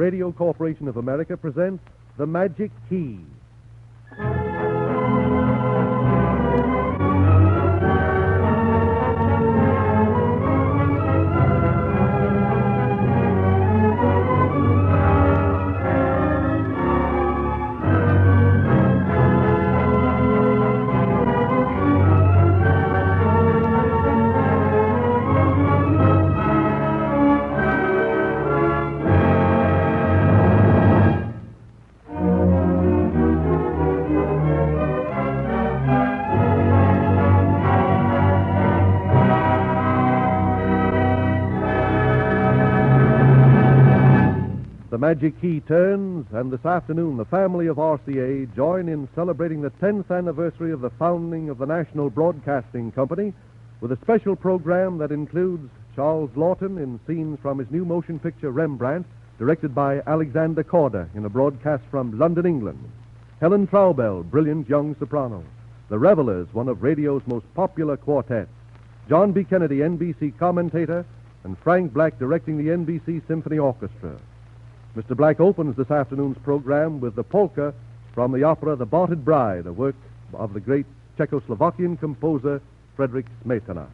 Radio Corporation of America presents The Magic Key. The Magic Key turns, and this afternoon the family of RCA join in celebrating the 10th anniversary of the founding of the National Broadcasting Company with a special program that includes Charles Lawton in scenes from his new motion picture Rembrandt, directed by Alexander Korda in a broadcast from London, England. Helen TRAUBEL, brilliant young soprano. The Revellers, one of radio's most popular quartets. John B. Kennedy, NBC commentator, and Frank Black directing the NBC Symphony Orchestra. Mr. Black opens this afternoon's program with the polka from the opera The Botted Bride, a work of the great Czechoslovakian composer Frederick Smetana.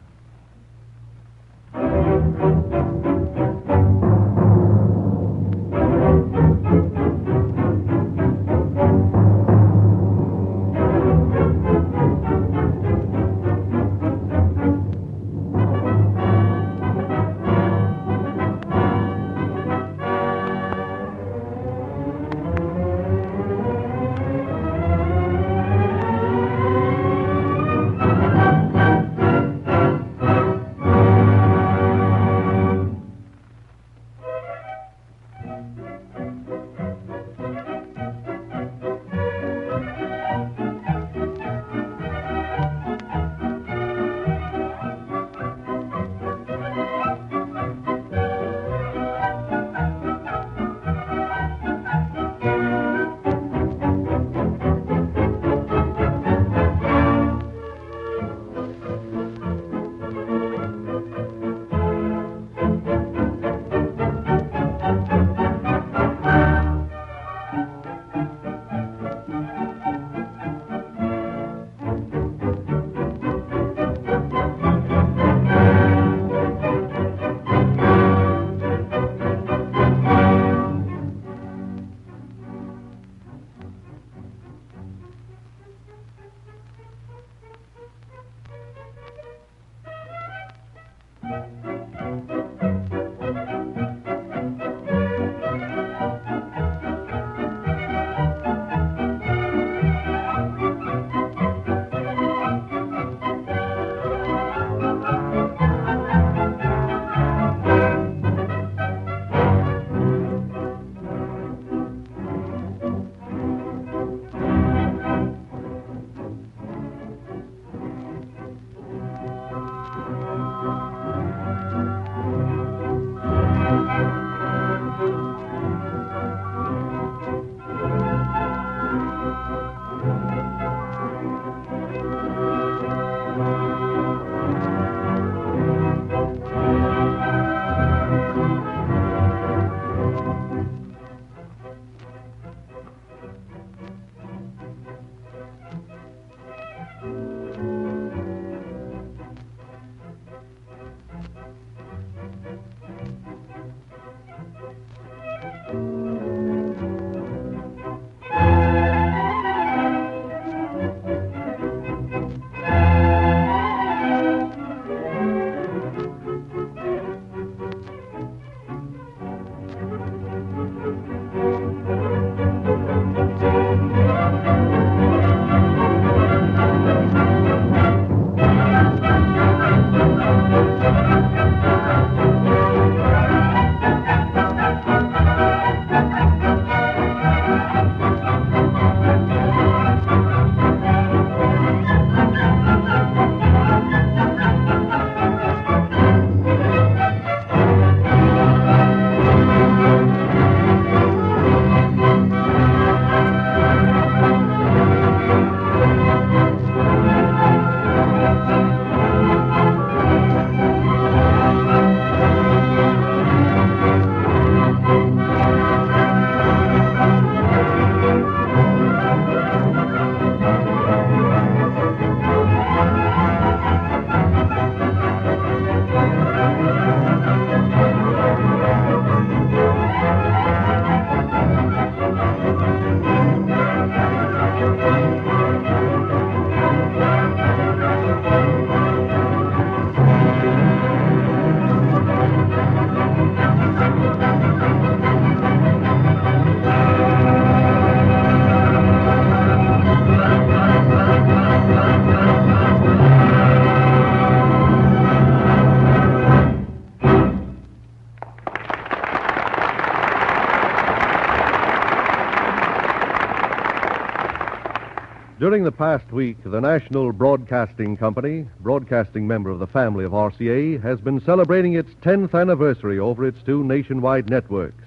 During the past week, the National Broadcasting Company, broadcasting member of the family of RCA, has been celebrating its 10th anniversary over its two nationwide networks.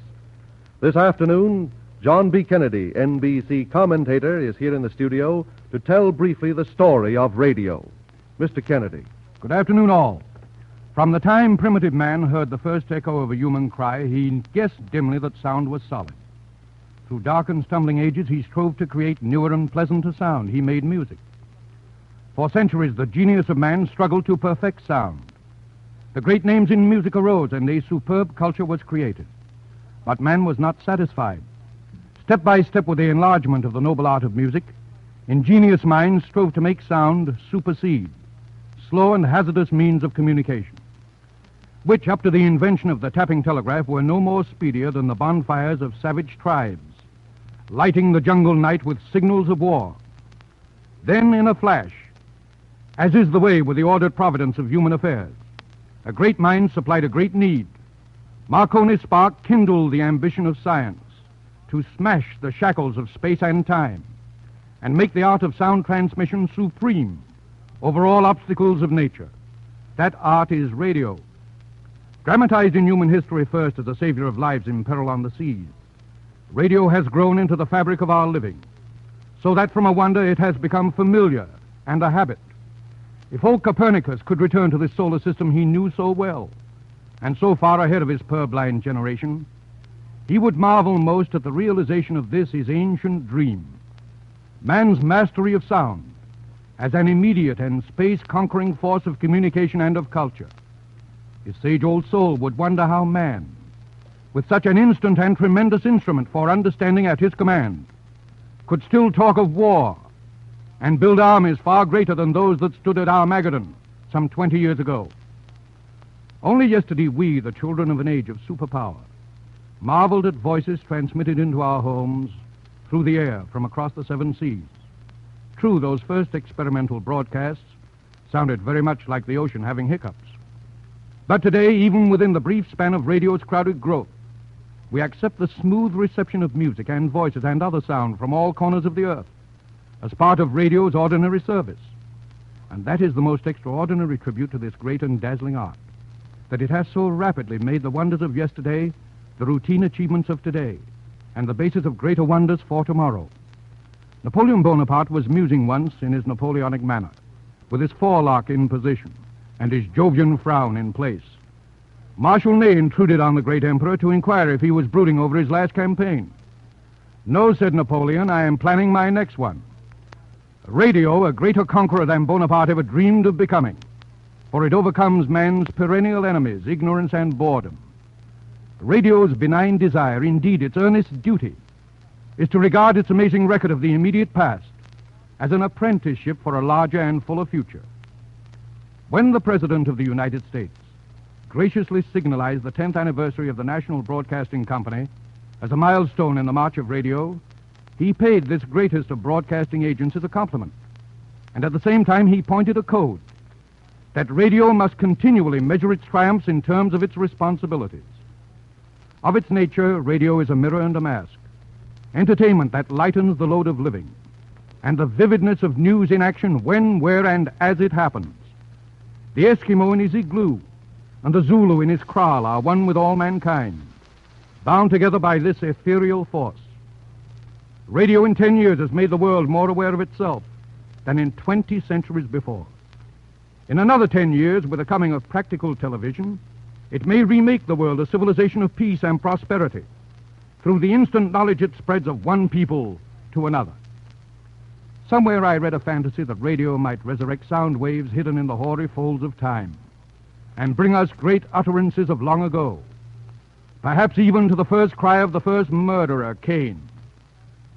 This afternoon, John B. Kennedy, NBC commentator, is here in the studio to tell briefly the story of radio. Mr. Kennedy. Good afternoon, all. From the time primitive man heard the first echo of a human cry, he guessed dimly that sound was solid. Through dark and stumbling ages, he strove to create newer and pleasanter sound. He made music. For centuries, the genius of man struggled to perfect sound. The great names in music arose, and a superb culture was created. But man was not satisfied. Step by step, with the enlargement of the noble art of music, ingenious minds strove to make sound supersede slow and hazardous means of communication, which, up to the invention of the tapping telegraph, were no more speedier than the bonfires of savage tribes, lighting the jungle night with signals of war. Then, in a flash, as is the way with the ordered providence of human affairs, a great mind supplied a great need. Marconi's spark kindled the ambition of science to smash the shackles of space and time and make the art of sound transmission supreme over all obstacles of nature. That art is radio. Dramatized in human history first as the savior of lives in peril on the seas, radio has grown into the fabric of our living, so that from a wonder it has become familiar and a habit. If old Copernicus could return to this solar system he knew so well, and so far ahead of his purblind generation, he would marvel most at the realization of this, his ancient dream: man's mastery of sound as an immediate and space-conquering force of communication and of culture. His sage-old soul would wonder how man, with such an instant and tremendous instrument for understanding at his command, could still talk of war and build armies far greater than those that stood at Armageddon some 20 years ago. Only yesterday we, the children of an age of superpower, marveled at voices transmitted into our homes through the air from across the seven seas. True, those first experimental broadcasts sounded very much like the ocean having hiccups. But today, even within the brief span of radio's crowded growth, we accept the smooth reception of music and voices and other sound from all corners of the earth as part of radio's ordinary service. And that is the most extraordinary tribute to this great and dazzling art, that it has so rapidly made the wonders of yesterday the routine achievements of today and the basis of greater wonders for tomorrow. Napoleon Bonaparte was musing once in his Napoleonic manner, with his forelock in position and his Jovian frown in place. Marshal Ney intruded on the great emperor to inquire if he was brooding over his last campaign. "No," said Napoleon, "I am planning my next one." Radio, a greater conqueror than Bonaparte ever dreamed of becoming, for it overcomes man's perennial enemies, ignorance and boredom. Radio's benign desire, indeed its earnest duty, is to regard its amazing record of the immediate past as an apprenticeship for a larger and fuller future. When the President of the United States graciously signalized the 10th anniversary of the National Broadcasting Company as a milestone in the march of radio, he paid this greatest of broadcasting agencies a compliment. And at the same time, he pointed a code that radio must continually measure its triumphs in terms of its responsibilities. Of its nature, radio is a mirror and a mask, entertainment that lightens the load of living, and the vividness of news in action when, where, and as it happens. The Eskimo in his igloo and the Zulu in his kraal are one with all mankind, bound together by this ethereal force. Radio in 10 years has made the world more aware of itself than in 20 centuries before. In another 10 years, with the coming of practical television, it may remake the world a civilization of peace and prosperity through the instant knowledge it spreads of one people to another. Somewhere I read a fantasy that radio might resurrect sound waves hidden in the hoary folds of time and bring us great utterances of long ago, perhaps even to the first cry of the first murderer, Cain,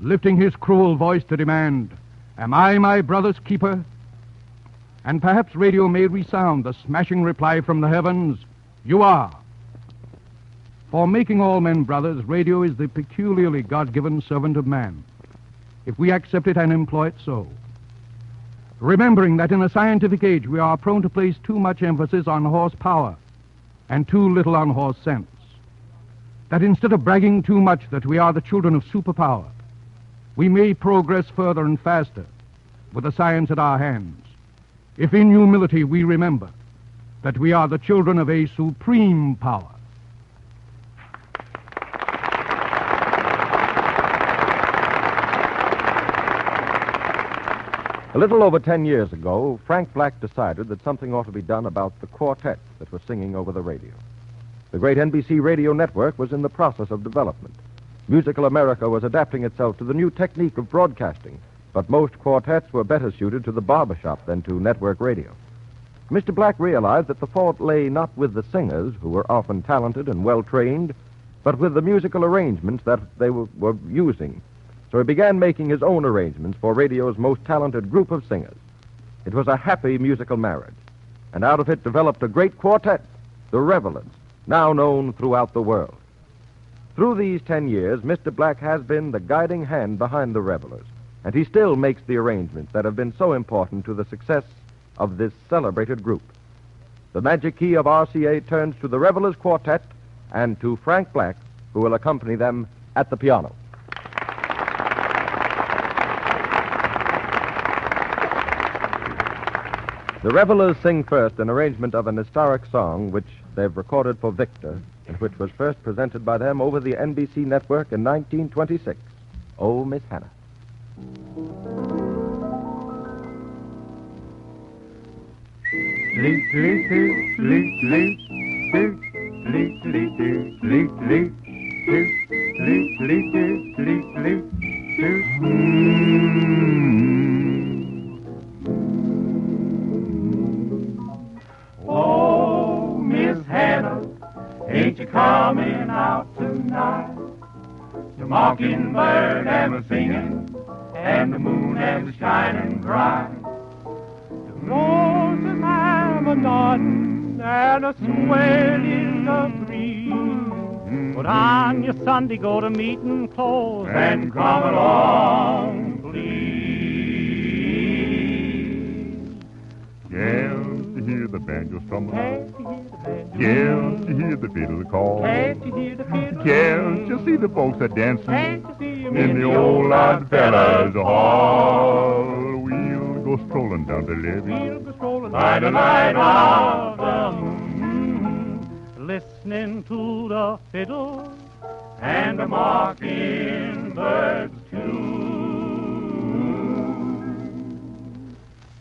lifting his cruel voice to demand, "Am I my brother's keeper?" And perhaps radio may resound the smashing reply from the heavens, "You are." For making all men brothers, radio is the peculiarly God-given servant of man, if we accept it and employ it so. Remembering that in a scientific age we are prone to place too much emphasis on horsepower and too little on horse sense. That instead of bragging too much that we are the children of superpower, we may progress further and faster with the science at our hands, if in humility we remember that we are the children of a supreme power. A little over 10 years ago, Frank Black decided that something ought to be done about the quartets that were singing over the radio. The great NBC radio network was in the process of development. Musical America was adapting itself to the new technique of broadcasting, but most quartets were better suited to the barbershop than to network radio. Mr. Black realized that the fault lay not with the singers, who were often talented and well-trained, but with the musical arrangements that they were using. So he began making his own arrangements for radio's most talented group of singers. It was a happy musical marriage, and out of it developed a great quartet, the REVELLERS, now known throughout the world. Through these 10 years, Mr. Black has been the guiding hand behind the REVELLERS, and he still makes the arrangements that have been so important to the success of this celebrated group. The Magic Key of RCA turns to the REVELLERS Quartet and to Frank Black, who will accompany them at the piano. The REVELLERS sing first an arrangement of an historic song which they've recorded for Victor and which was first presented by them over the NBC network in 1926. Oh, Miss Hannah. Oh, Miss Hannah, ain't you coming out tonight? The mockingbird am a singing, and the moon am shining bright. The roses am a nodding, and a swell in the breeze. But on your Sunday go to meeting clothes and come along, please. Can't you hear the banjo strumming? Can't you hear the banjo? Can't you hear the fiddle call? Can't you hear the fiddle? Can't you see the folks are dancing Can't you see 'em in the old Odd Fellas Hall? We'll go strolling down the levee We'll go strolling by the light of the moon, listening to the fiddle and the mockingbird's tune.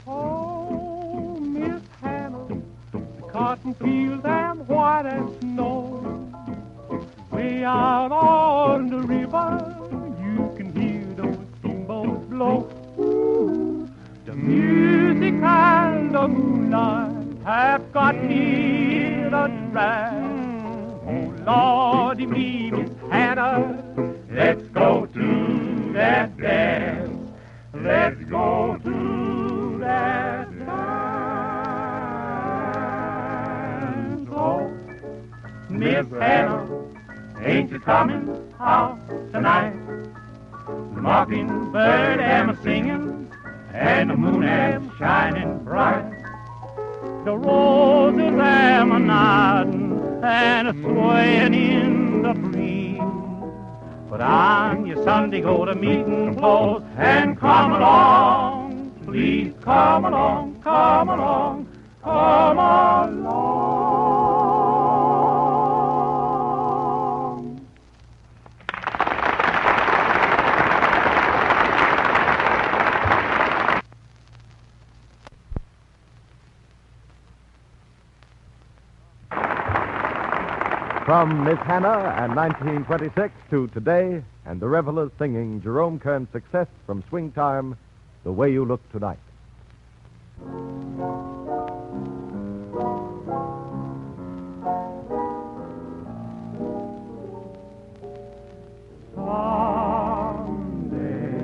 Oh, Miss Hannah, the cotton fields am white as snow. Way out on the river, you can hear those steamboats blow. The music and the moonlight have got me in a trance. Oh, Lordy me, Miss Hannah, let's go to that dance. Let's go to that dance. Oh, Miss Hannah, ain't you coming out tonight? The mockingbird am a singing, and the moon am shining bright. The roses am a nodding, and a swaying in the breeze. But on your Sunday go to meeting clothes and come along, please come along, come along, come along. From Miss Hannah and 1926 to today, and the REVELLERS singing Jerome Kern's success from Swing Time, The Way You Look Tonight. Someday,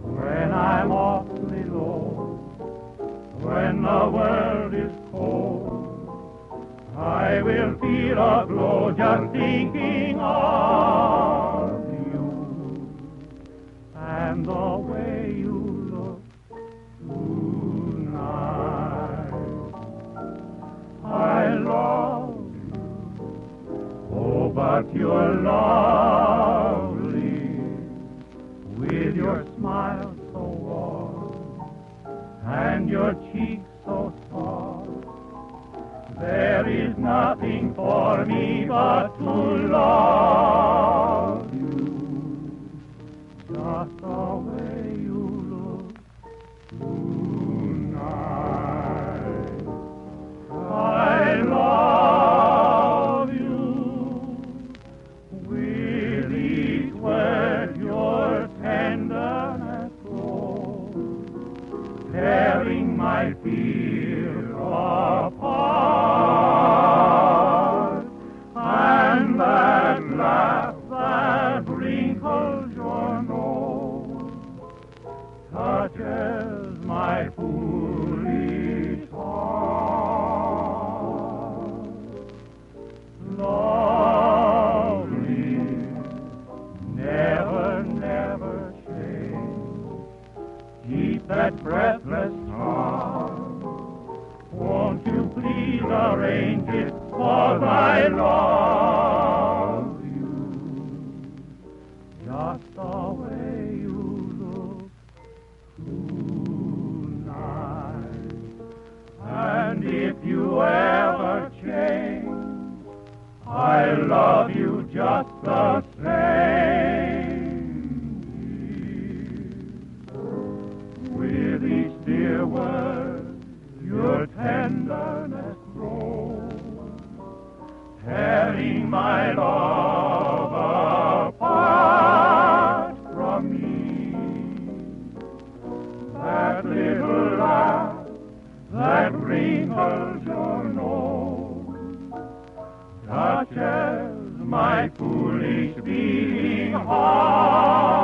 when I'm awfully low, when the world is cold, I will feel a glow just thinking of you and the way you look tonight. I love you, oh, but you're lovely with your smile so warm your cheeks so soft. There is nothing for me but to love you, just the way you look tonight. I love you with each word your tenderness grows, tearing my fear apart. And that laugh that wrinkles your nose touches my foolish heart. Lovely, never, never change. Keep that breathless charm. Won't you please arrange it, 'cause I love you just the way you look tonight. And if you ever change, I love you just the same, dear. With each dear word your tenderness grows, tearing my love apart from me. That little laugh that wrinkles your nose touches my foolish beating heart.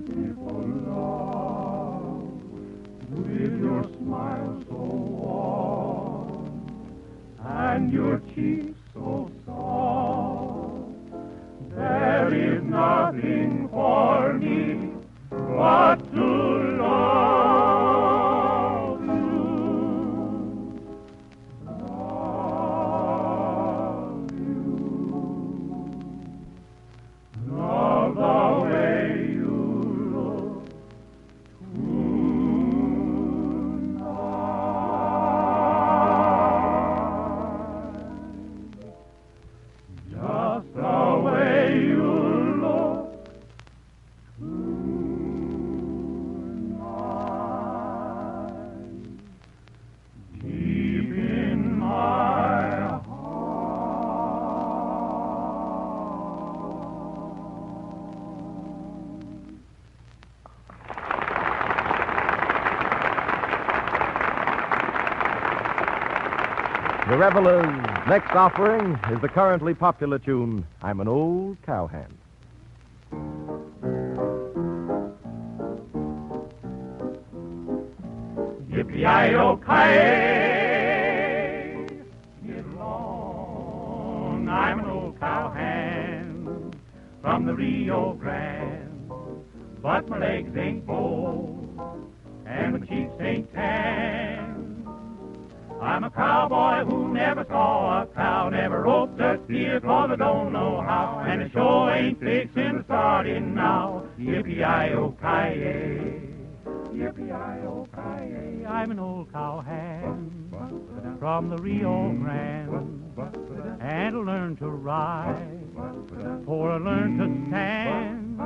Beautiful love, with your smile so warm and your cheeks so soft, there is nothing for me but to love you, love the way you look tonight, just the way you look tonight, deep in my The Reveller's next offering is the currently popular tune, I'm an Old Cowhand. Yippee-yi-yo-ki-yay, get along, I'm an old cowhand from the Rio Grande, but my legs ain't bold and my cheeks ain't tan. I'm a cowboy who never saw a cow, never roped a steer, 'cause I don't know how, and the show ain't fixin' to start in now. Yippee-yi-yo-ki-yay, yippee-yi-yo-ki-yay, I'm an old cowhand from the Rio Grande, and I learned to ride before I learned to stand.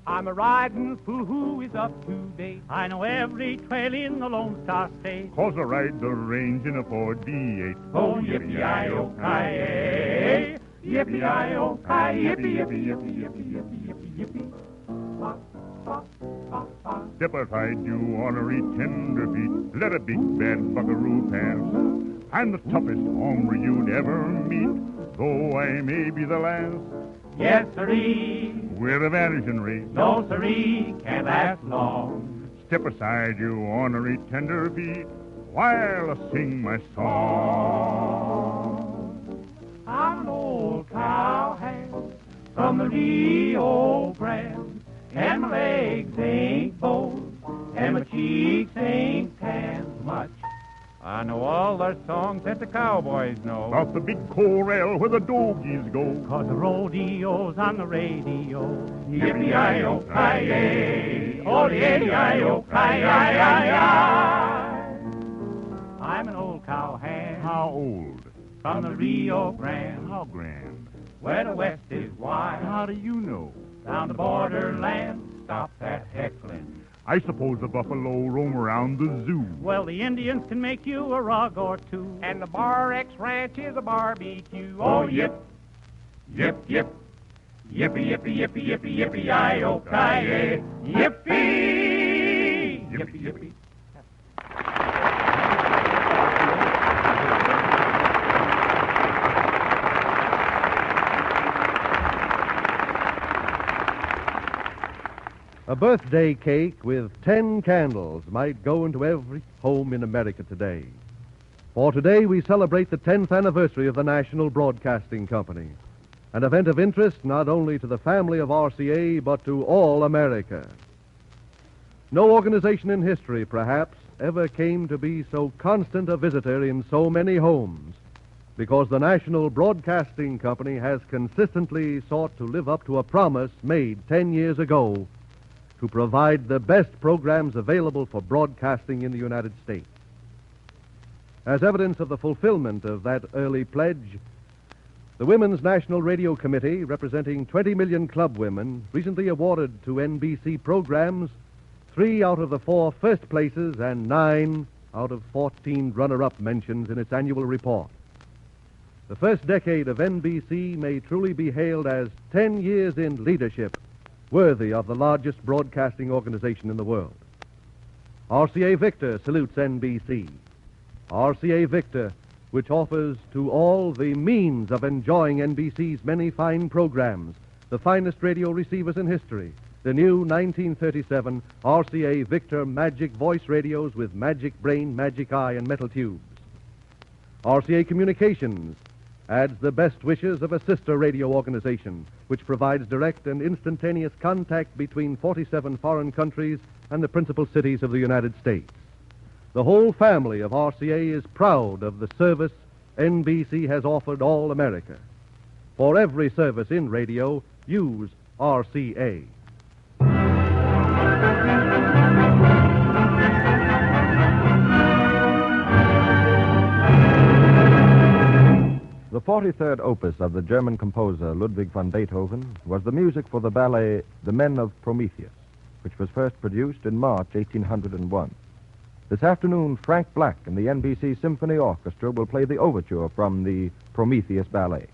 I'm a riding fool who is up to date. I know every trail in the Lone Star State. 'Cause I ride the range in a Ford D8. Oh, yippee-yi-yo-ki-yay, yippee-yi-yo-ki, yippee, yippee, yippee, yippee, yippee, yippee, yippee. Bop, bop, bop, bop. Stepper tied you ornery tenderfeet. Let a big bad buckaroo pass. I'm the toughest hombre you'd ever meet, though I may be the last. Yes, sirree. We're a vanishing race. No, sirree, can't last long. Step aside, you ornery tenderfeet, while I sing my song. I'm an old cowhand from the Rio Grande, and my legs ain't bold, and my cheeks ain't tan much. I know all the songs that the cowboys know. About the big corral where the dogies go. 'Cause the rodeo's on the radio. Yippee-yi-yo-ki-yay, oh, the yippee-yi-yo-ki-yi-yi-yi. I'm an old cowhand. How old? From the Rio Grande, How grand? where the West is wide. How do you know? Down the borderland, stop that heckling. I suppose the buffalo roam around the zoo. Well, the Indians can make you a rug or two. And the Bar X Ranch is a barbecue. Oh, yip, yip, yip, yippee, yippee, yippee, yippee, yippee-yi-yo-ki-yay, yippee, yippee, yippee. A birthday cake with 10 candles might go into every home in America today. For today we celebrate the 10th anniversary of the National Broadcasting Company, an event of interest not only to the family of RCA, but to all America. No organization in history, perhaps, ever came to be so constant a visitor in so many homes, because the National Broadcasting Company has consistently sought to live up to a promise made 10 years ago to provide the best programs available for broadcasting in the United States. As evidence of the fulfillment of that early pledge, the Women's National Radio Committee, representing 20 million club women, recently awarded to NBC programs 3 out of the 4 first places and 9 out of 14 runner-up mentions in its annual report. The first decade of NBC may truly be hailed as 10 years in leadership, worthy of the largest broadcasting organization in the world. RCA Victor salutes NBC. RCA Victor, which offers to all the means of enjoying NBC's many fine programs, the finest radio receivers in history, the new 1937 RCA Victor Magic Voice radios with Magic Brain, Magic Eye, and metal tubes. RCA Communications adds the best wishes of a sister radio organization, which provides direct and instantaneous contact between 47 foreign countries and the principal cities of the United States. The whole family of RCA is proud of the service NBC has offered all America. For every service in radio, use RCA. The 43rd opus of the German composer Ludwig van Beethoven was the music for the ballet The Men of Prometheus, which was first produced in March 1801. This afternoon, Frank Black and the NBC Symphony Orchestra will play the overture from the Prometheus Ballet.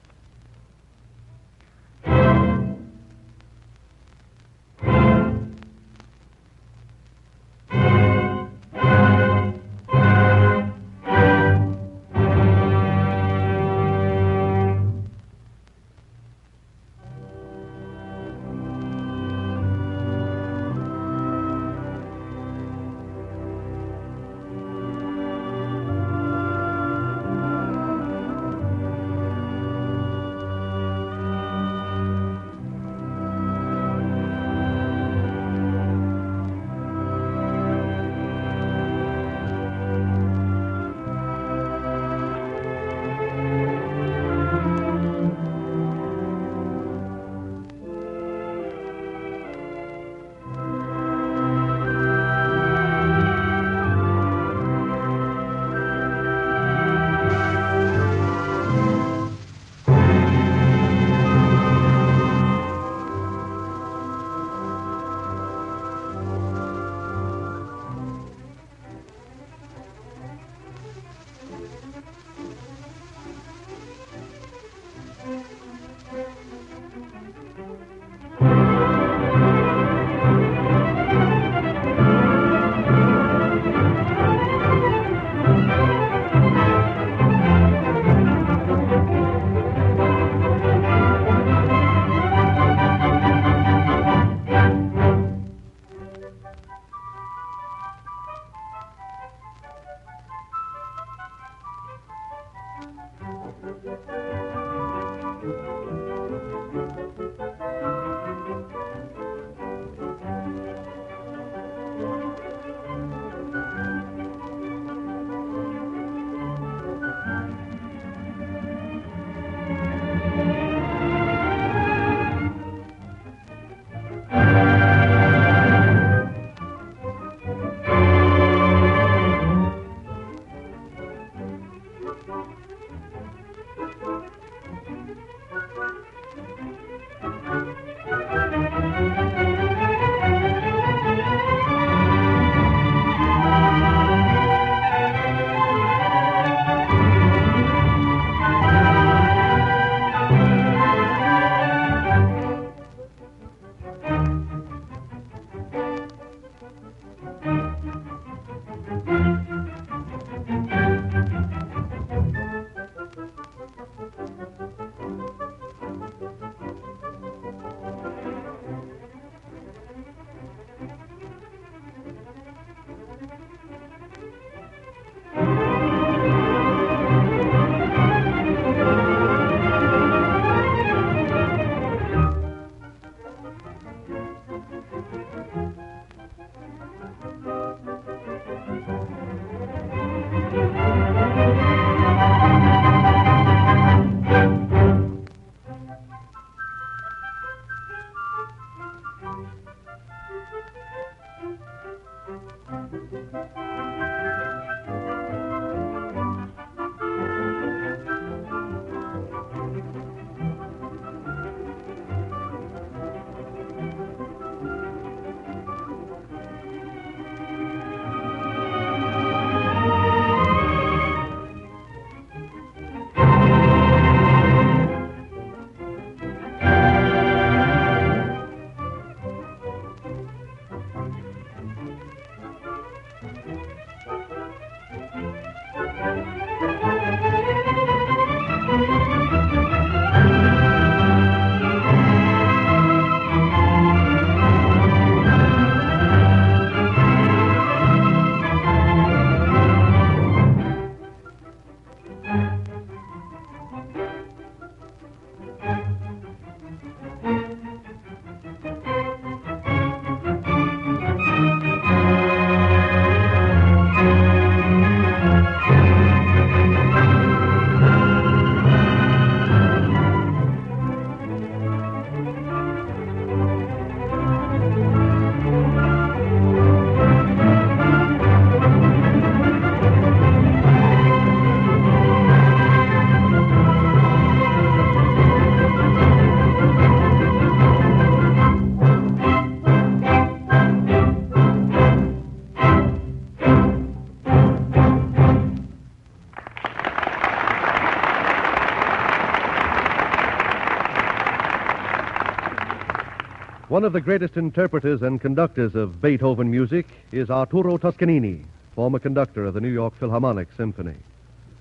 One of the greatest interpreters and conductors of Beethoven music is Arturo Toscanini, former conductor of the New York Philharmonic Symphony.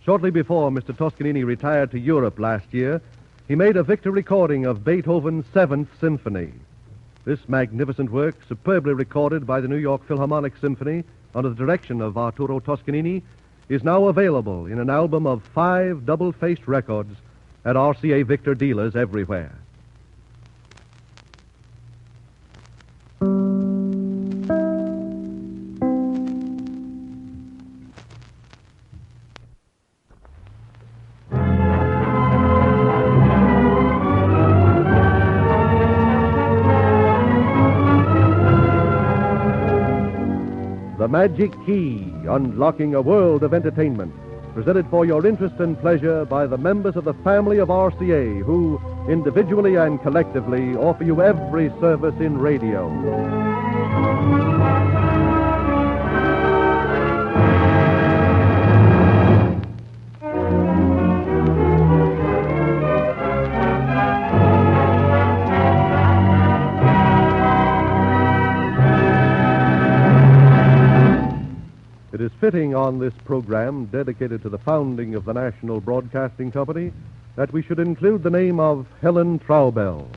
Shortly before Mr. Toscanini retired to Europe last year, he made a Victor recording of Beethoven's Seventh Symphony. This magnificent work, superbly recorded by the New York Philharmonic Symphony under the direction of Arturo Toscanini, is now available in an album of 5 double-faced records at RCA Victor dealers everywhere. The Magic Key, unlocking a world of entertainment, presented for your interest and pleasure by the members of the family of RCA, who, individually and collectively, offer you every service in radio. It is fitting on this program dedicated to the founding of the National Broadcasting Company that we should include the name of Helen TRAUBEL,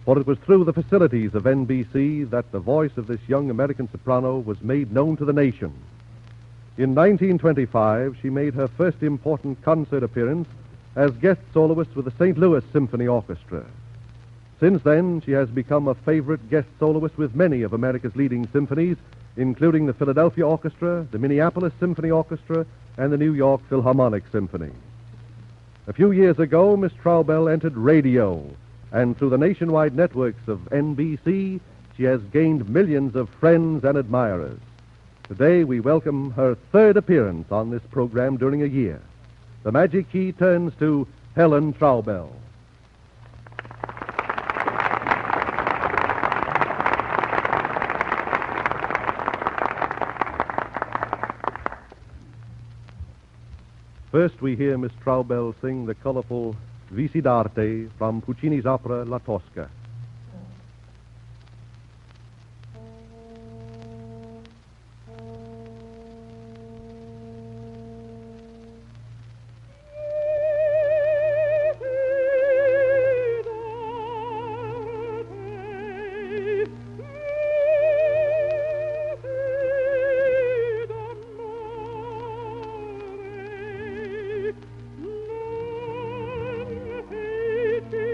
for it was through the facilities of NBC that the voice of this young American soprano was made known to the nation. In 1925, she made her first important concert appearance as guest soloist with the St. Louis Symphony Orchestra. Since then, she has become a favorite guest soloist with many of America's leading symphonies, including the Philadelphia Orchestra, the Minneapolis Symphony Orchestra, and the New York Philharmonic Symphony. A few years ago, Miss TRAUBEL entered radio, and through the nationwide networks of NBC, she has gained millions of friends and admirers. Today, we welcome her third appearance on this program during a year. The Magic Key turns to Helen TRAUBEL. First, we hear Miss TRAUBEL sing the colorful Visi d'arte from Puccini's opera La Tosca. Thank you.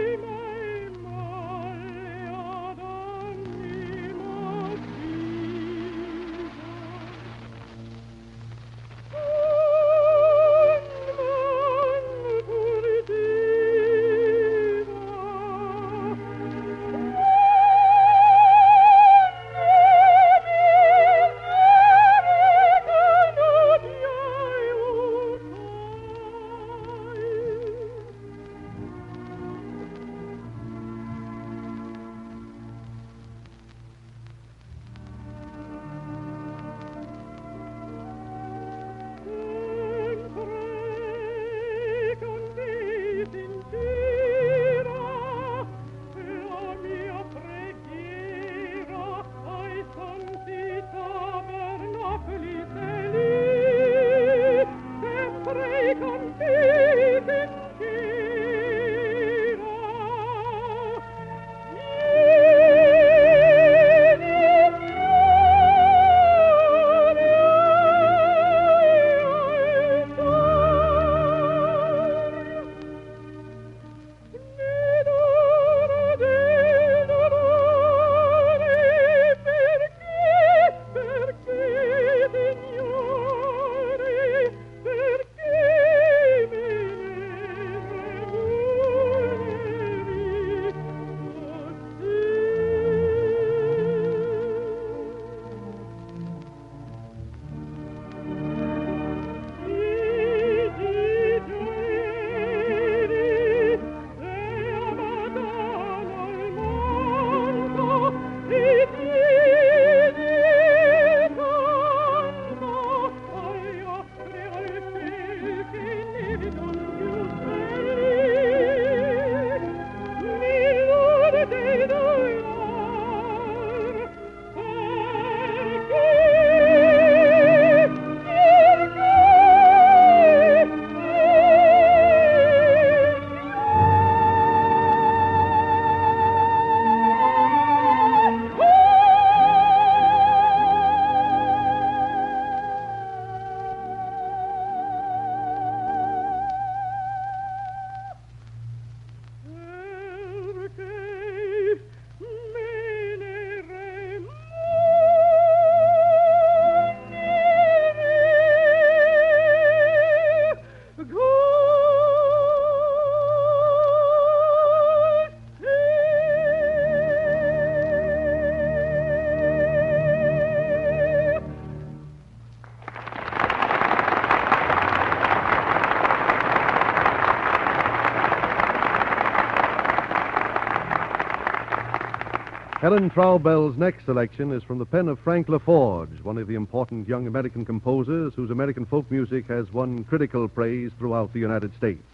Helen Traubel's next selection is from the pen of Frank LaForge, one of the important young American composers whose American folk music has won critical praise throughout the United States.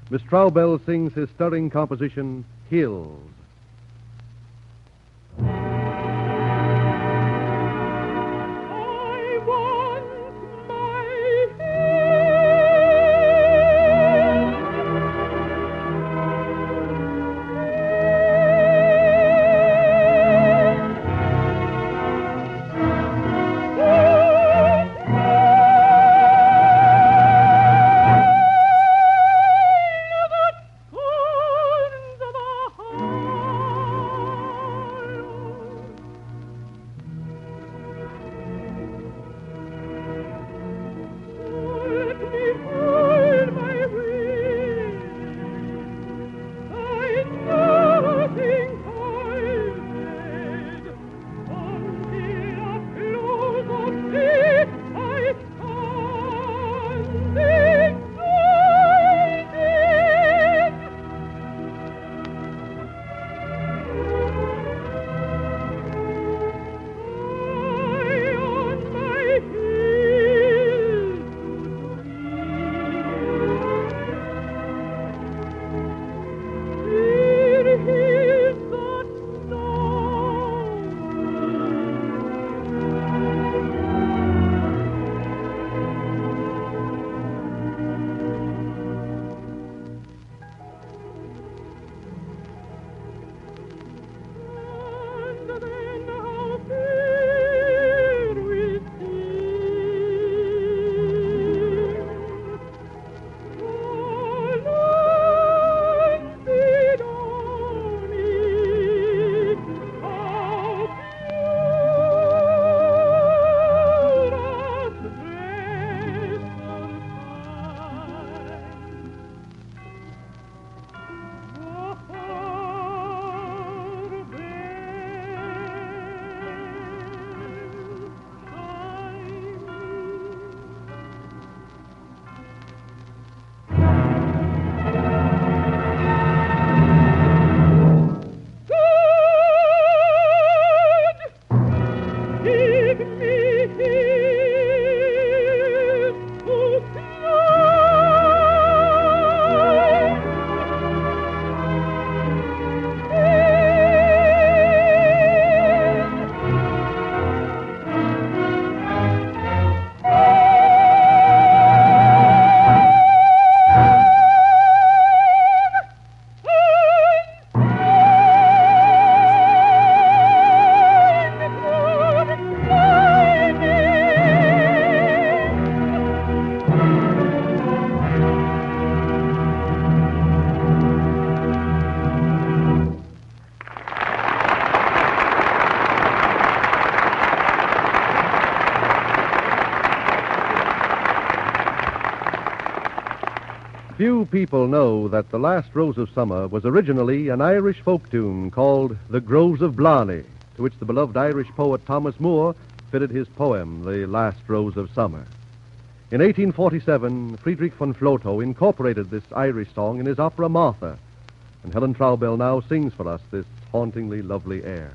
Miss Traubel sings his stirring composition, Hills. Few people know that The Last Rose of Summer was originally an Irish folk tune called The Groves of Blarney, to which the beloved Irish poet Thomas Moore fitted his poem, The Last Rose of Summer. In 1847, Friedrich von Flotow incorporated this Irish song in his opera Martha, and Helen Traubel now sings for us this hauntingly lovely air.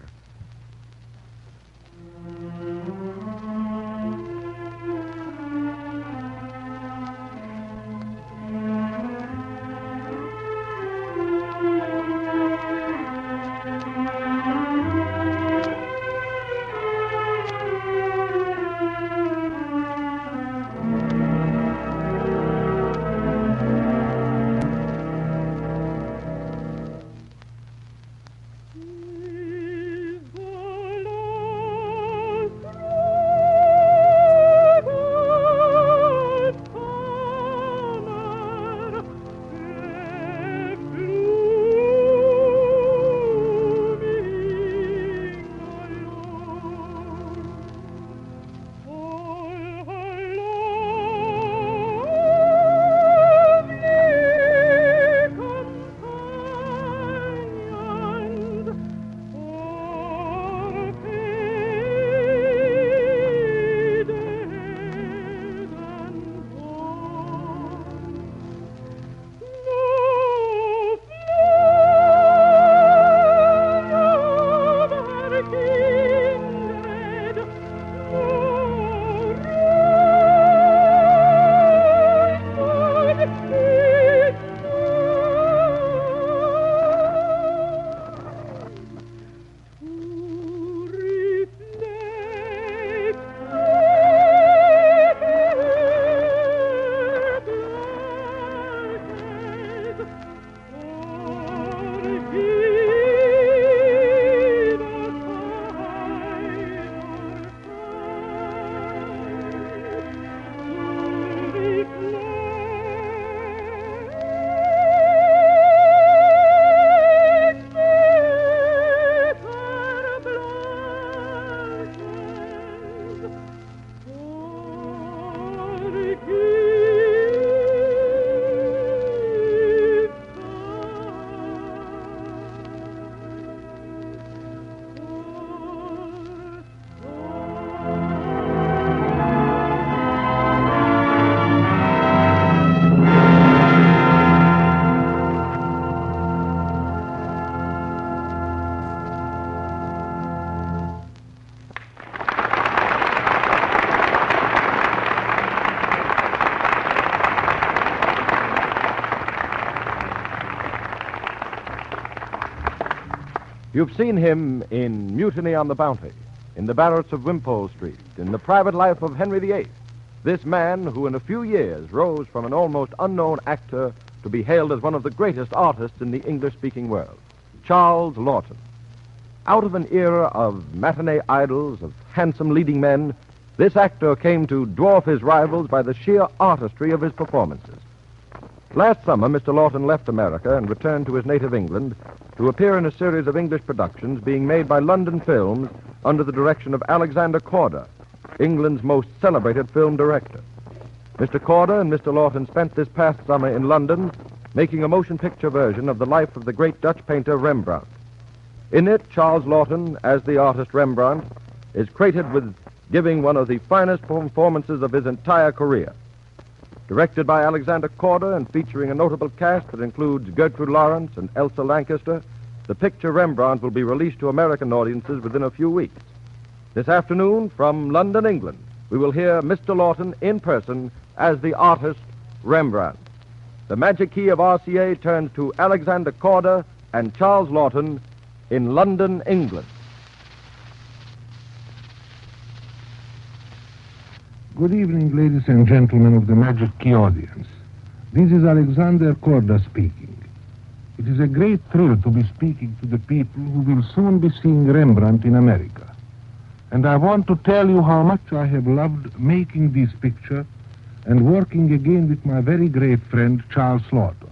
You've seen him in Mutiny on the Bounty, in The Barretts of Wimpole Street, in The Private Life of Henry VIII. This man who in a few years rose from an almost unknown actor to be hailed as one of the greatest artists in the English-speaking world, Charles Laughton. Out of an era of matinee idols, of handsome leading men, this actor came to dwarf his rivals by the sheer artistry of his performances. Last summer, Mr. Laughton left America and returned to his native England to appear in a series of English productions being made by London Films under the direction of Alexander Korda, England's most celebrated film director. Mr. Korda and Mr. Laughton spent this past summer in London making a motion picture version of the life of the great Dutch painter Rembrandt. In it, Charles Laughton, as the artist Rembrandt, is credited with giving one of the finest performances of his entire career. Directed by Alexander Korda and featuring a notable cast that includes Gertrude Lawrence and Elsa Lanchester, the picture Rembrandt will be released to American audiences within a few weeks. This afternoon, from London, England, we will hear Mr. Laughton in person as the artist Rembrandt. The Magic Key of RCA turns to Alexander Korda and Charles Laughton in London, England. Good evening, ladies and gentlemen of the Magic Key audience. This is Alexander Korda speaking. It is a great thrill to be speaking to the people who will soon be seeing Rembrandt in America. And I want to tell you how much I have loved making this picture and working again with my very great friend, Charles Laughton.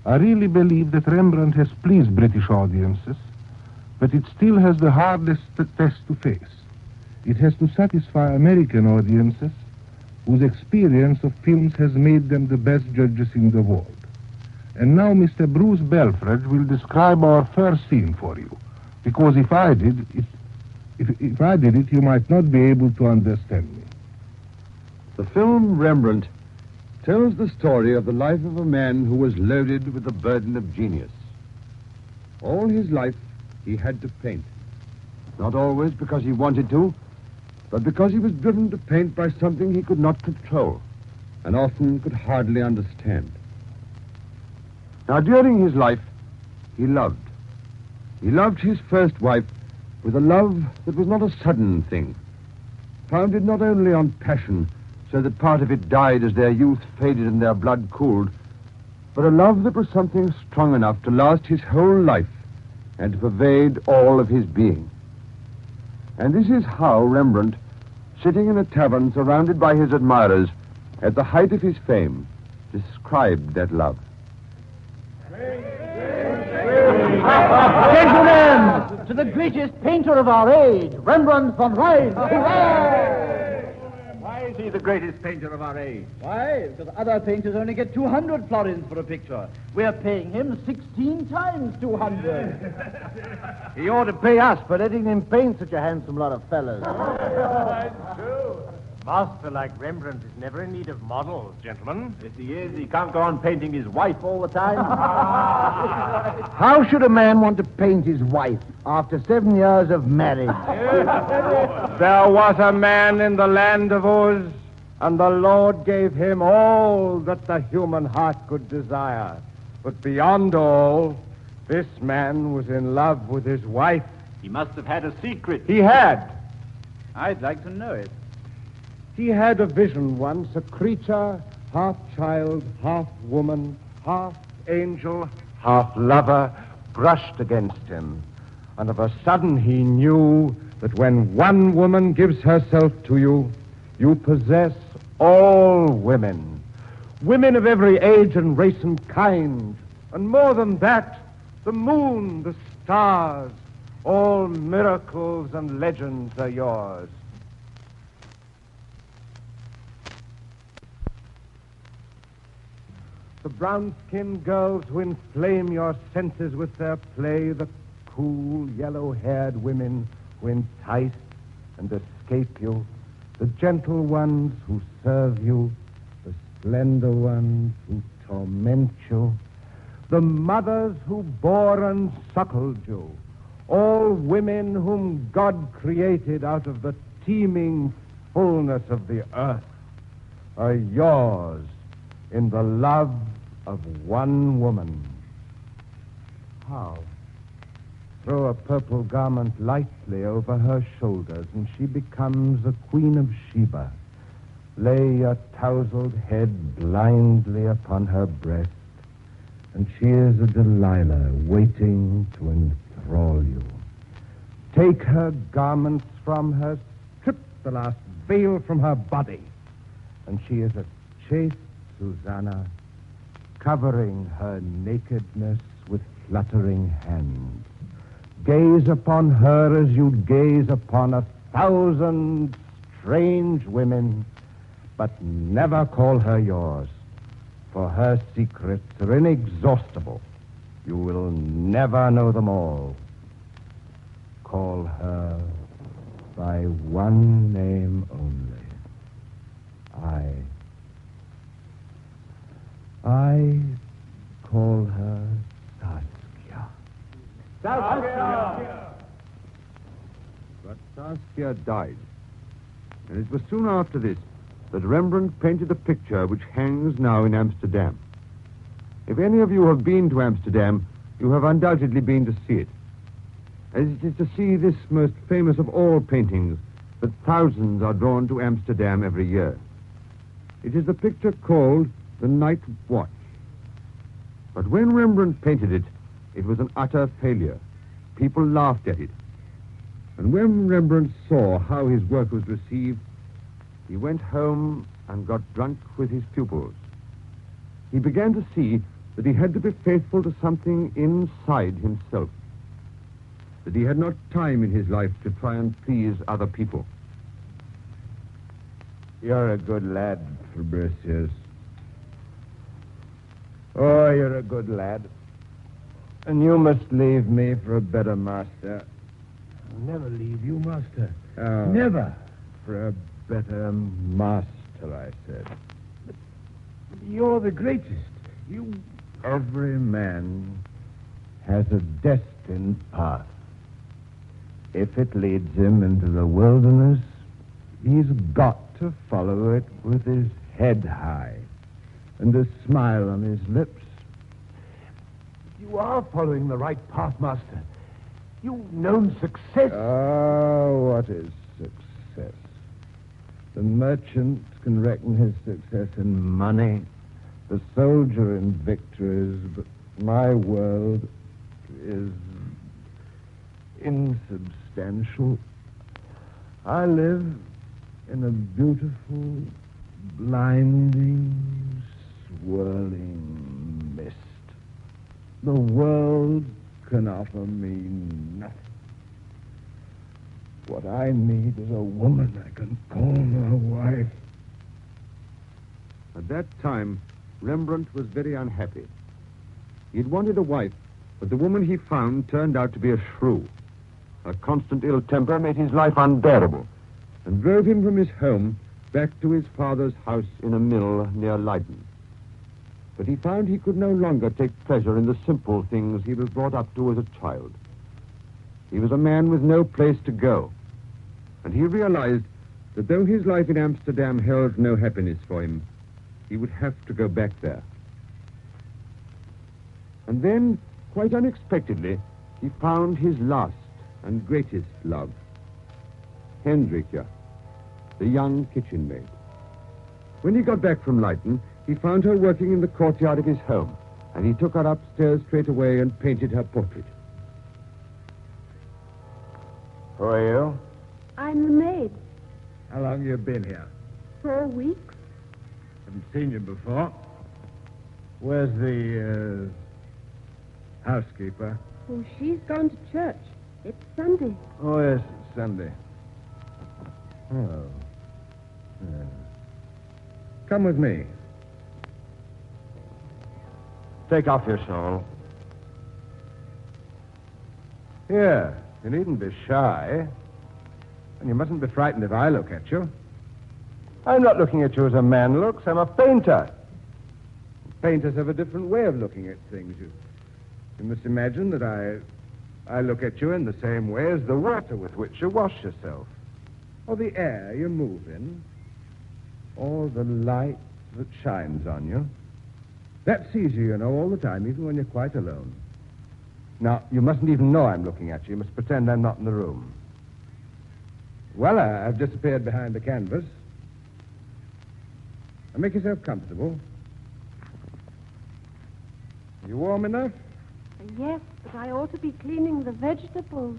I really believe that Rembrandt has pleased British audiences, but it still has the hardest test to face. It has to satisfy American audiences whose experience of films has made them the best judges in the world. And now Mr. Bruce Belfrage will describe our first scene for you, because if I did it, you might not be able to understand me. The film Rembrandt tells the story of the life of a man who was loaded with the burden of genius. All his life he had to paint, not always because he wanted to, but because he was driven to paint by something he could not control and often could hardly understand. Now, during his life, he loved. He loved his first wife with a love that was not a sudden thing, founded not only on passion, so that part of it died as their youth faded and their blood cooled, but a love that was something strong enough to last his whole life and to pervade all of his being. And this is how Rembrandt, sitting in a tavern surrounded by his admirers at the height of his fame, described that love. Gentlemen, to the greatest painter of our age, Rembrandt von Rijn. Hooray! Why is he the greatest painter of our age? Why? Because other painters only get 200 florins for a picture. We're paying him 16 times 200. He ought to pay us for letting him paint such a handsome lot of fellas. That's true. A master like Rembrandt is never in need of models, gentlemen. If he is, he can't go on painting his wife all the time. How should a man want to paint his wife after 7 years of marriage? There was a man in the land of Uz, and the Lord gave him all that the human heart could desire. But beyond all, this man was in love with his wife. He must have had a secret. He had. I'd like to know it. He had a vision once, a creature, half child, half woman, half angel, half lover, brushed against him. And of a sudden he knew that when one woman gives herself to you, you possess all women. Women of every age and race and kind. And more than that, the moon, the stars, all miracles and legends are yours. The brown-skinned girls who inflame your senses with their play, the cool, yellow-haired women who entice and escape you, the gentle ones who serve you, the slender ones who torment you, the mothers who bore and suckled you, all women whom God created out of the teeming fullness of the earth, are yours in the love of one woman. How? Throw a purple garment lightly over her shoulders, and she becomes a queen of Sheba. Lay your tousled head blindly upon her breast, and she is a Delilah waiting to enthrall you. Take her garments from her, strip the last veil from her body, and she is a chaste Susanna, covering her nakedness with fluttering hands. Gaze upon her as you'd gaze upon 1,000 strange women, but never call her yours, for her secrets are inexhaustible. You will never know them all. Call her by one name only. I call her Saskia. Saskia! But Saskia died. And it was soon after this that Rembrandt painted a picture which hangs now in Amsterdam. If any of you have been to Amsterdam, you have undoubtedly been to see it. As it is to see this most famous of all paintings that thousands are drawn to Amsterdam every year. It is the picture called The Night Watch. But when Rembrandt painted it, it was an utter failure. People laughed at it. And when Rembrandt saw how his work was received, he went home and got drunk with his pupils. He began to see that he had to be faithful to something inside himself, that he had not time in his life to try and please other people. You're a good lad, Fabricius. Oh, you're a good lad. And you must leave me for a better master. I'll never leave you, master. Oh, Never. For a better master, I said. You're the greatest. You... Every man has a destined path. If it leads him into the wilderness, he's got to follow it with his head high and a smile on his lips. You are following the right path, master. You've known success. Oh, what is success? The merchant can reckon his success in money, the soldier in victories, but my world is insubstantial. I live in a beautiful, blinding, swirling mist. The world can offer me nothing. What I need is a woman I can call my wife. At that time, Rembrandt was very unhappy. He'd wanted a wife, but the woman he found turned out to be a shrew. Her constant ill temper made his life unbearable and drove him from his home back to his father's house in a mill near Leiden. But he found he could no longer take pleasure in the simple things he was brought up to as a child. He was a man with no place to go, and he realized that though his life in Amsterdam held no happiness for him, he would have to go back there. And then, quite unexpectedly, he found his last and greatest love, Hendrika, the young kitchen maid. When he got back from Leiden, he found her working in the courtyard of his home, and he took her upstairs straight away and painted her portrait. Who are you? I'm the maid. How long have you been here? 4 weeks. Haven't seen you before. Where's the, housekeeper? Oh, she's gone to church. It's Sunday. Oh, yes, it's Sunday. Oh. Yeah. Come with me. Take off your shawl. Here, you needn't be shy. And you mustn't be frightened if I look at you. I'm not looking at you as a man looks. I'm a painter. Painters have a different way of looking at things. You must imagine that I look at you in the same way as the water with which you wash yourself, or the air you move in, or the light that shines on you. That sees you, you know, all the time, even when you're quite alone. Now, you mustn't even know I'm looking at you. You must pretend I'm not in the room. Well, I've disappeared behind the canvas. Now, make yourself comfortable. Are you warm enough? Yes, but I ought to be cleaning the vegetables.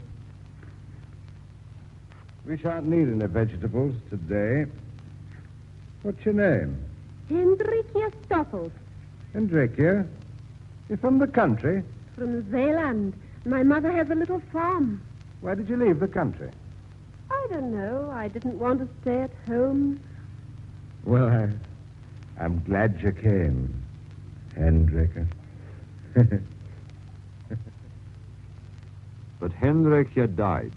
We shan't need any vegetables today. What's your name? Hendrikje Stoffels Hendrikje. You're from the country? from Zeeland. My mother has a little farm. Why did you leave the country? I don't know. I didn't want to stay at home. Well, I'm glad you came, Hendrikje. But Hendrikje died,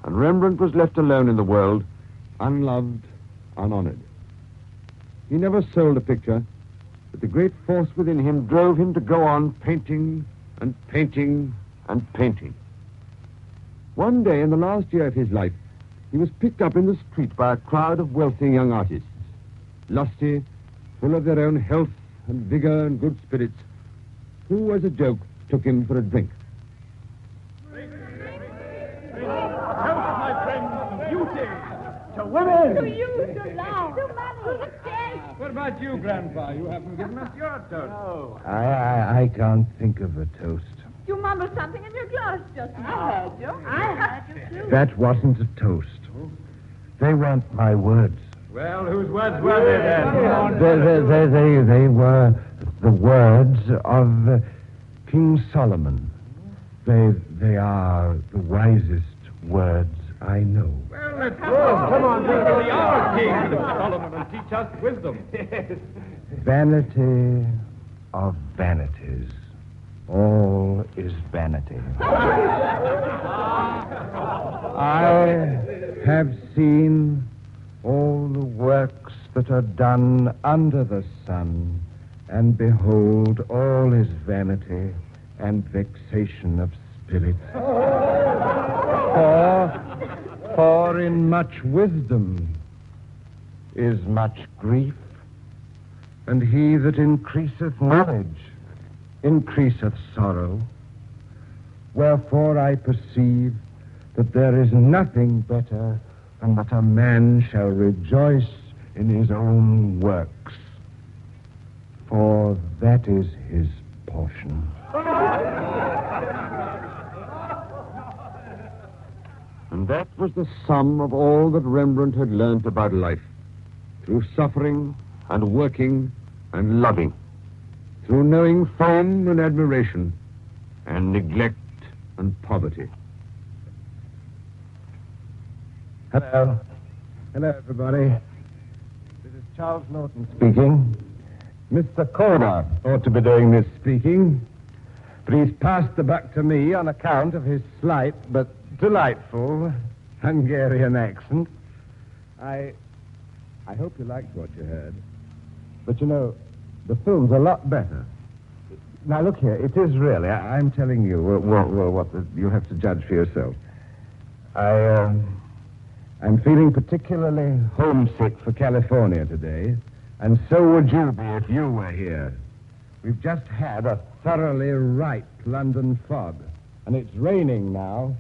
and Rembrandt was left alone in the world, unloved, unhonored. He never sold a picture, but the great force within him drove him to go on painting and painting and painting. One day in the last year of his life, he was picked up in the street by a crowd of wealthy young artists, lusty, full of their own health and vigor and good spirits, who, as a joke, took him for a drink. Health, my friends, to beauty, to women. To you, to love, to money, to death. What about you, Grandpa? You haven't given us your toast. Oh. I can't think of a toast. You mumbled something in your glass just now. I heard you. I heard you, too. That wasn't a toast. They weren't my words. Well, whose words were they then? They were the words of King Solomon. They are the wisest words I know. Well, let's go. Come on, be our King Solomon and teach us wisdom. Vanity of vanities. All is vanity. I have seen all the works that are done under the sun, and behold, all is vanity and vexation of spirit. For in much wisdom is much grief, and he that increaseth knowledge increaseth sorrow. Wherefore I perceive that there is nothing better than that a man shall rejoice in his own works, for that is his portion. And that was the sum of all that Rembrandt had learnt about life, through suffering and working and loving, through knowing fame and admiration, and neglect and poverty. Hello. Hello, everybody. This is Charles Norton speaking. Mr. Corner ought to be doing this speaking, but he's passed the buck to me on account of his slight but delightful Hungarian accent. I hope you liked what you heard. But you know, the film's a lot better. Now, look here, it is really, I'm telling you what you have to judge for yourself. I'm feeling particularly homesick for California today, and so would you be if you were here. We've just had a thoroughly ripe London fog, and it's raining now.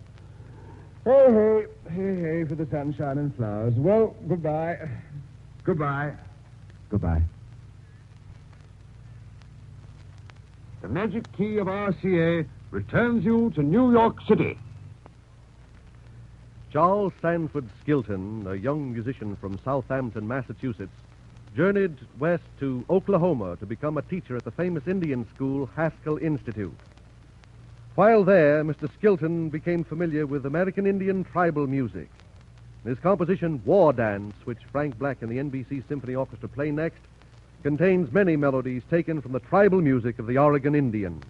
Hey, for the sunshine and flowers. Well, goodbye. Goodbye. Goodbye. The Magic Key of RCA returns you to New York City. Charles Sanford Skilton, a young musician from Southampton, Massachusetts, journeyed west to Oklahoma to become a teacher at the famous Indian school Haskell Institute. While there, Mr. Skilton became familiar with American Indian tribal music. His composition, War Dance, which Frank Black and the NBC Symphony Orchestra play next, contains many melodies taken from the tribal music of the Oregon Indians.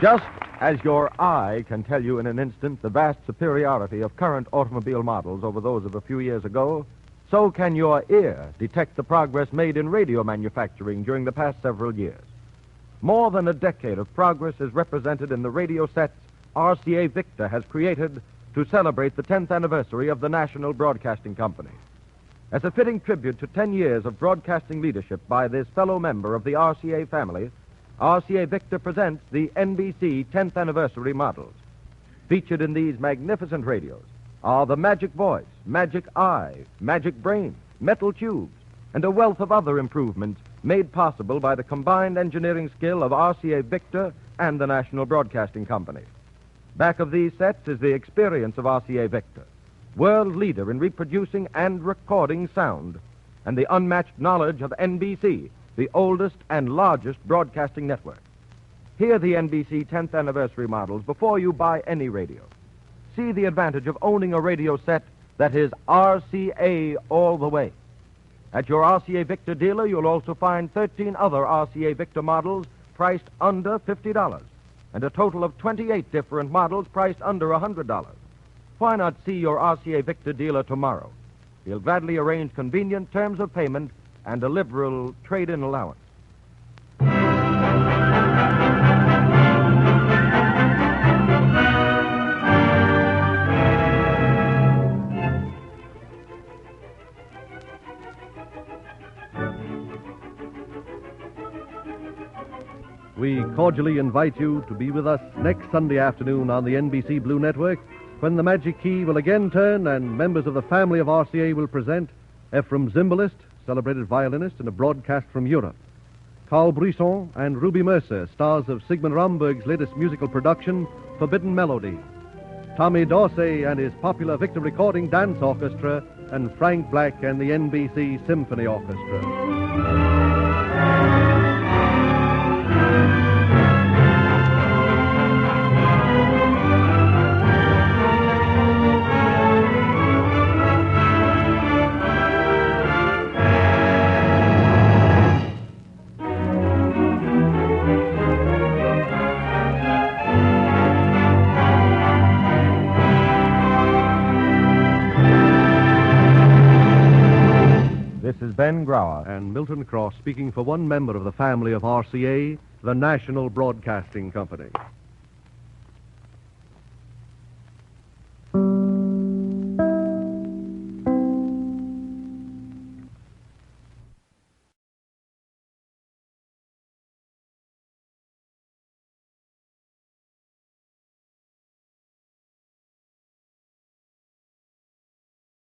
Just as your eye can tell you in an instant the vast superiority of current automobile models over those of a few years ago, so can your ear detect the progress made in radio manufacturing during the past several years. More than a decade of progress is represented in the radio sets RCA Victor has created to celebrate the 10th anniversary of the National Broadcasting Company. As a fitting tribute to 10 years of broadcasting leadership by this fellow member of the RCA family, RCA Victor presents the NBC 10th anniversary models. Featured in these magnificent radios are the Magic Voice, Magic Eye, Magic Brain, Metal Tubes, and a wealth of other improvements made possible by the combined engineering skill of RCA Victor and the National Broadcasting Company. Back of these sets is the experience of RCA Victor, world leader in reproducing and recording sound, and the unmatched knowledge of NBC, the oldest and largest broadcasting network. Hear the NBC 10th anniversary models before you buy any radio. See the advantage of owning a radio set that is RCA all the way. At your RCA Victor dealer, you'll also find 13 other RCA Victor models priced under $50, and a total of 28 different models priced under $100. Why not see your RCA Victor dealer tomorrow? He'll gladly arrange convenient terms of payment and a liberal trade-in allowance. We cordially invite you to be with us next Sunday afternoon on the NBC Blue Network, when the Magic Key will again turn and members of the family of RCA will present Ephraim Zimbalist, celebrated violinist, in a broadcast from Europe. Carl Brisson and Ruby Mercer, stars of Sigmund Romberg's latest musical production, Forbidden Melody. Tommy Dorsey and his popular Victor Recording Dance Orchestra, and Frank Black and the NBC Symphony Orchestra. This is Ben Grauer and Milton Cross speaking for one member of the family of RCA, the National Broadcasting Company.